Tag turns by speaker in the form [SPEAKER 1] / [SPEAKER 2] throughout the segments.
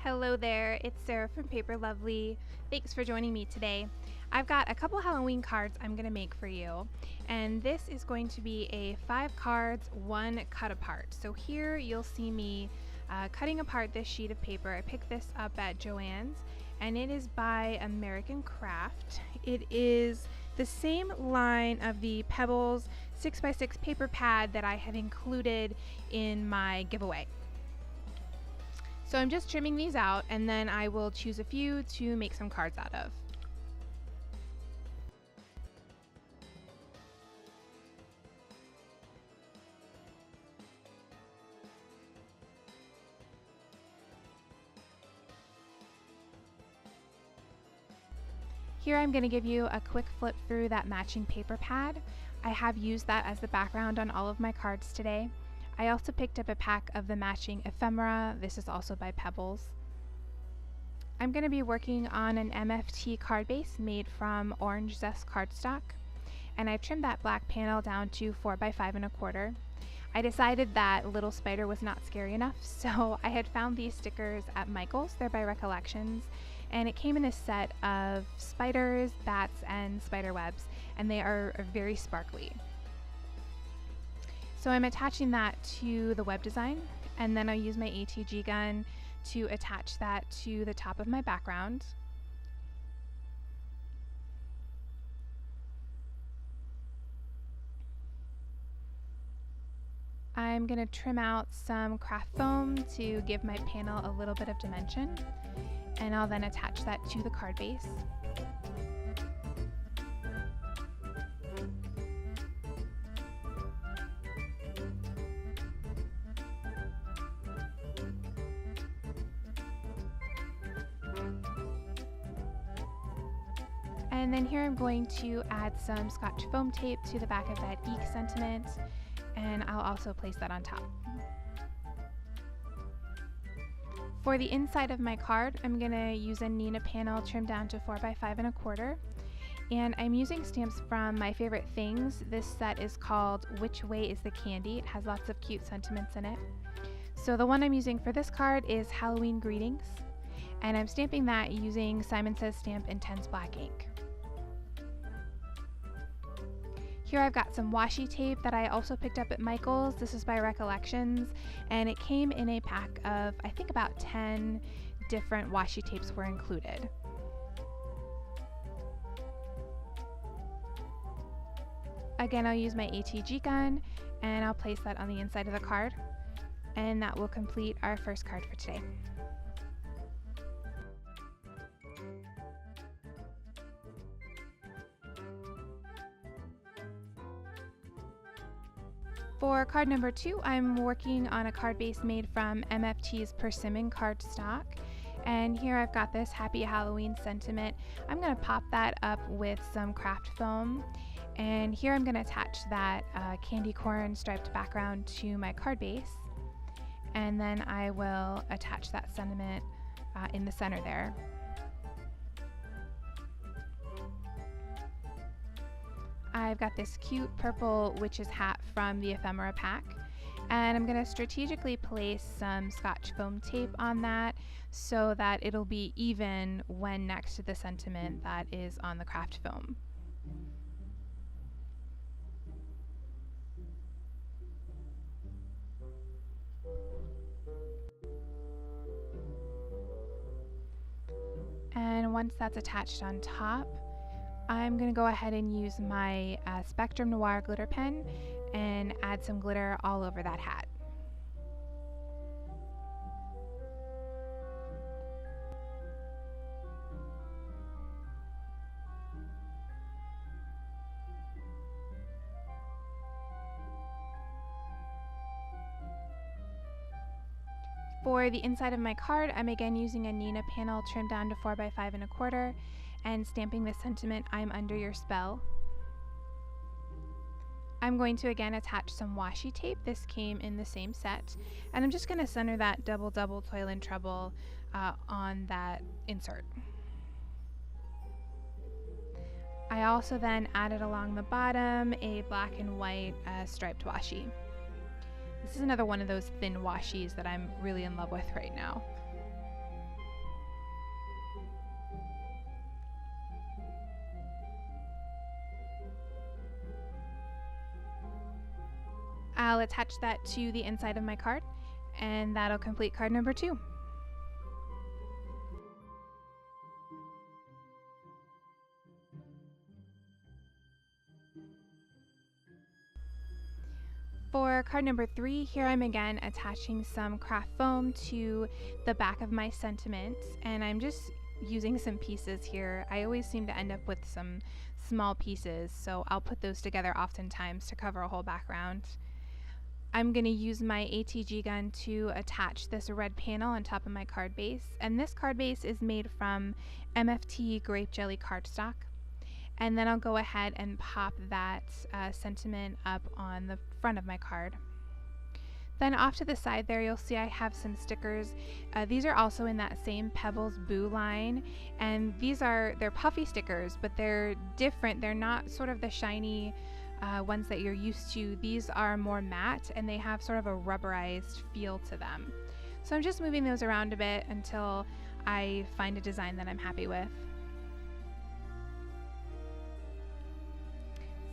[SPEAKER 1] Hello there, it's Sarah from Paper Lovely. Thanks for joining me today. I've got a couple Halloween cards I'm going to make for you, and this is going to be a 5 cards, 1 cut apart. So here you'll see me cutting apart this sheet of paper. I picked this up at Joann's, and it is by American Craft. It is the same line of the Pebbles 6x6 paper pad that I had included in my giveaway. So I'm just trimming these out, and then I will choose a few to make some cards out of. Here I'm going to give you a quick flip through that matching paper pad. I have used that as the background on all of my cards today. I also picked up a pack of the matching ephemera. This is also by Pebbles. I'm going to be working on an MFT card base made from orange zest cardstock, and I've trimmed that black panel down to 4 by 5 1/4. I decided that Little Spider was not scary enough, so I had found these stickers at Michael's. They're by Recollections, and it came in a set of spiders, bats, and spider webs, and they are very sparkly. So I'm attaching that to the web design, and then I'll use my ATG gun to attach that to the top of my background. I'm going to trim out some craft foam to give my panel a little bit of dimension, and I'll then attach that to the card base. And then here I'm going to add some Scotch foam tape to the back of that Eek sentiment, and I'll also place that on top. For the inside of my card, I'm going to use a Nina panel trimmed down to 4 by 5 1/4, and I'm using stamps from My Favorite Things. This set is called Which Way is the Candy? It has lots of cute sentiments in it. So the one I'm using for this card is Halloween Greetings, and I'm stamping that using Simon Says Stamp Intense Black ink. Here I've got some washi tape that I also picked up at Michael's. This is by Recollections, and it came in a pack of, I think about 10 different washi tapes were included. Again, I'll use my ATG gun, and I'll place that on the inside of the card, and that will complete our first card for today. For card number 2, I'm working on a card base made from MFT's Persimmon cardstock, and here I've got this Happy Halloween sentiment. I'm going to pop that up with some craft foam, and here I'm going to attach that candy corn striped background to my card base, and then I will attach that sentiment in the center there. I've got this cute purple witch's hat from the ephemera pack, and I'm going to strategically place some Scotch foam tape on that so that it'll be even when next to the sentiment that is on the craft foam. And once that's attached on top, I'm going to go ahead and use my Spectrum Noir glitter pen and add some glitter all over that hat. For the inside of my card, I'm again using a Nina panel trimmed down to 4 by 5 1/4 and stamping the sentiment, I'm under your spell. I'm going to again attach some washi tape. This came in the same set, and I'm just going to center that double toil and trouble on that insert. I also then added along the bottom a black and white striped washi. This is another one of those thin washies that I'm really in love with right now. I'll attach that to the inside of my card, and that'll complete card number 2. For card number 3, here I'm again attaching some craft foam to the back of my sentiment, and I'm just using some pieces here. I always seem to end up with some small pieces, so I'll put those together oftentimes to cover a whole background. I'm going to use my ATG gun to attach this red panel on top of my card base, and this card base is made from MFT grape jelly cardstock. And then I'll go ahead and pop that sentiment up on the front of my card. Then off to the side there, you'll see I have some stickers. These are also in that same Pebbles Boo line, and they're puffy stickers, but they're different. They're not sort of the shiny ones that you're used to. These are more matte, and they have sort of a rubberized feel to them. So I'm just moving those around a bit until I find a design that I'm happy with.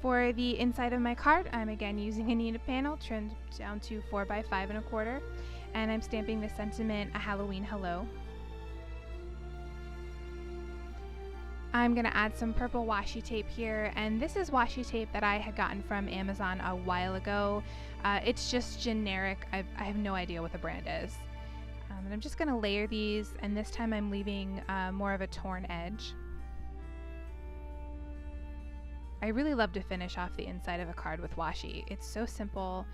[SPEAKER 1] For the inside of my card, I'm again using a Nina panel trimmed down to 4 by 5 1/4, and I'm stamping the sentiment "A Halloween Hello." I'm going to add some purple washi tape here, and this is washi tape that I had gotten from Amazon a while ago. It's just generic. I have no idea what the brand is. And I'm just going to layer these, and this time I'm leaving more of a torn edge. I really love to finish off the inside of a card with washi. It's so simple.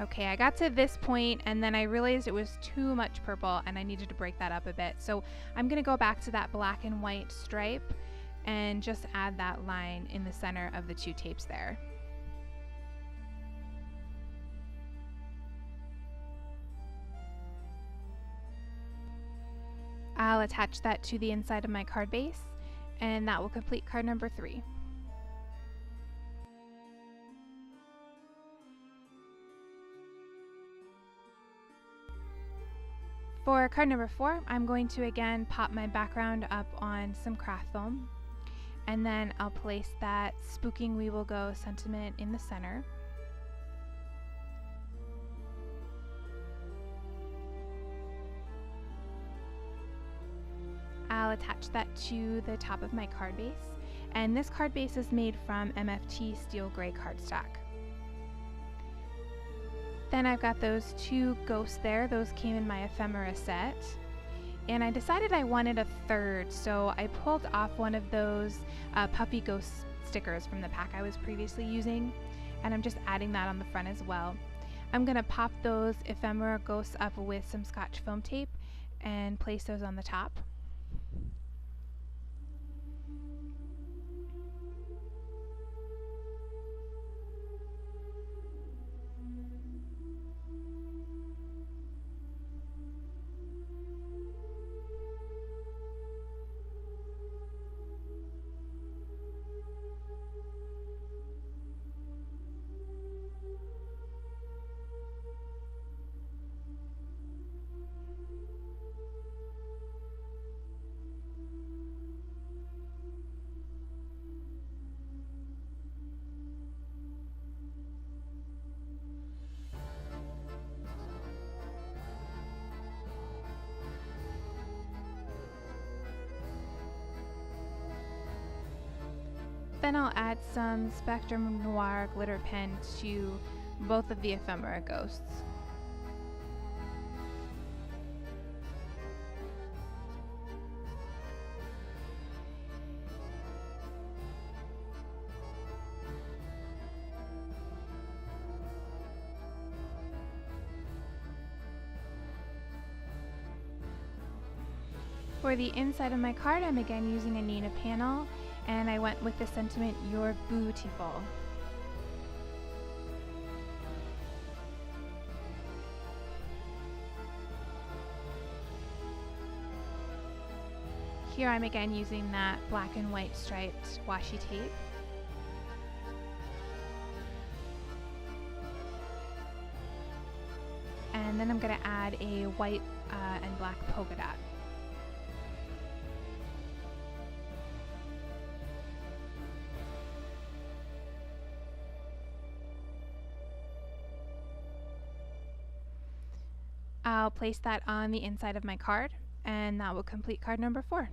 [SPEAKER 1] Okay, I got to this point and then I realized it was too much purple and I needed to break that up a bit. So I'm going to go back to that black and white stripe and just add that line in the center of the 2 tapes there. I'll attach that to the inside of my card base, and that will complete card number 3. For card number 4, I'm going to again pop my background up on some craft foam, and then I'll place that Spooking We Will Go sentiment in the center. I'll attach that to the top of my card base, and this card base is made from MFT steel gray cardstock. Then I've got those 2 ghosts there. Those came in my ephemera set, and I decided I wanted a third, so I pulled off one of those puppy ghost stickers from the pack I was previously using, and I'm just adding that on the front as well. I'm going to pop those ephemera ghosts up with some Scotch foam tape and place those on the top. Then I'll add some Spectrum Noir glitter pen to both of the ephemera ghosts. For the inside of my card, I'm again using a Nina panel, and I went with the sentiment, "You're Bootiful." Here I'm again using that black and white striped washi tape. And then I'm going to add a white and black polka dot. I'll place that on the inside of my card, and that will complete card number 4.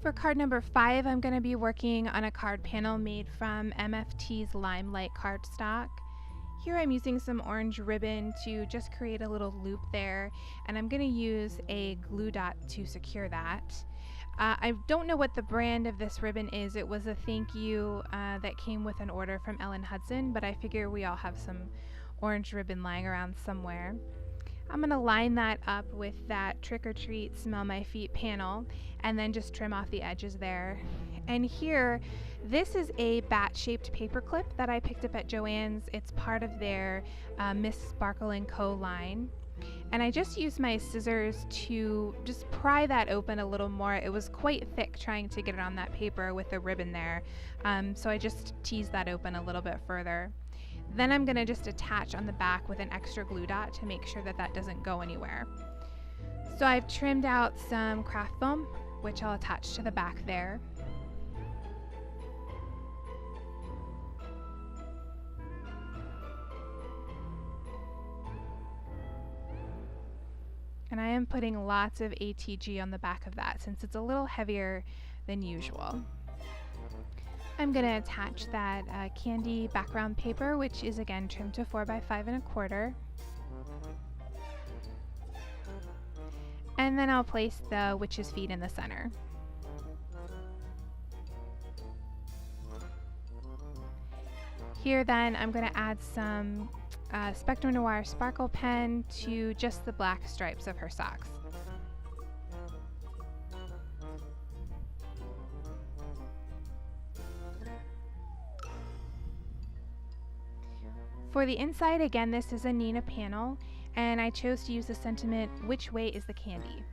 [SPEAKER 1] For card number 5, I'm going to be working on a card panel made from MFT's Limelight cardstock. Here I'm using some orange ribbon to just create a little loop there, and I'm going to use a glue dot to secure that. I don't know what the brand of this ribbon is. It was a thank you that came with an order from Ellen Hudson, but I figure we all have some orange ribbon lying around somewhere. I'm going to line that up with that Trick or Treat Smell My Feet panel and then just trim off the edges there. And here, this is a bat-shaped paper clip that I picked up at Joann's. It's part of their Miss Sparkle & Co. line. And I just used my scissors to just pry that open a little more. It was quite thick trying to get it on that paper with the ribbon there. So I just teased that open a little bit further. Then I'm going to just attach on the back with an extra glue dot to make sure that that doesn't go anywhere. So I've trimmed out some craft foam, which I'll attach to the back there. And I am putting lots of ATG on the back of that since it's a little heavier than usual. I'm going to attach that candy background paper, which is again trimmed to 4 by 5 1/4. And then I'll place the witch's feet in the center. Here then I'm going to add some Spectrum Noir Sparkle Pen to just the black stripes of her socks. For the inside, again, this is a Nina panel, and I chose to use the sentiment, "Which way is the candy?"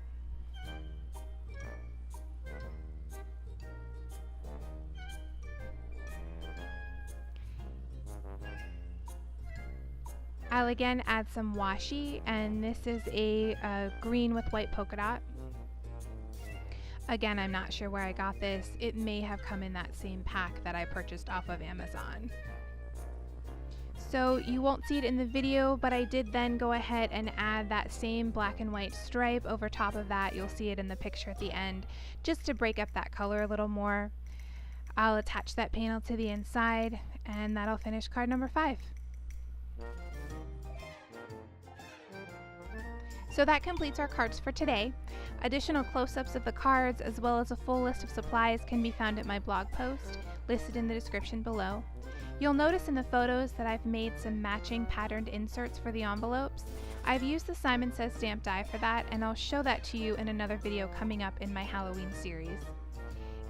[SPEAKER 1] I'll again add some washi, and this is a green with white polka dot. Again, I'm not sure where I got this. It may have come in that same pack that I purchased off of Amazon. So you won't see it in the video, but I did then go ahead and add that same black and white stripe over top of that. You'll see it in the picture at the end, just to break up that color a little more. I'll attach that panel to the inside, and that'll finish card number 5. So that completes our cards for today. Additional close-ups of the cards, as well as a full list of supplies, can be found at my blog post, listed in the description below. You'll notice in the photos that I've made some matching patterned inserts for the envelopes. I've used the Simon Says stamp die for that, and I'll show that to you in another video coming up in my Halloween series.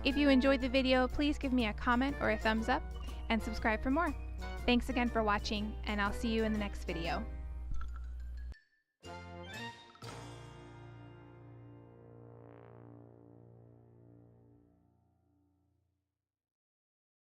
[SPEAKER 1] If you enjoyed the video, please give me a comment or a thumbs up, and subscribe for more. Thanks again for watching, and I'll see you in the next video.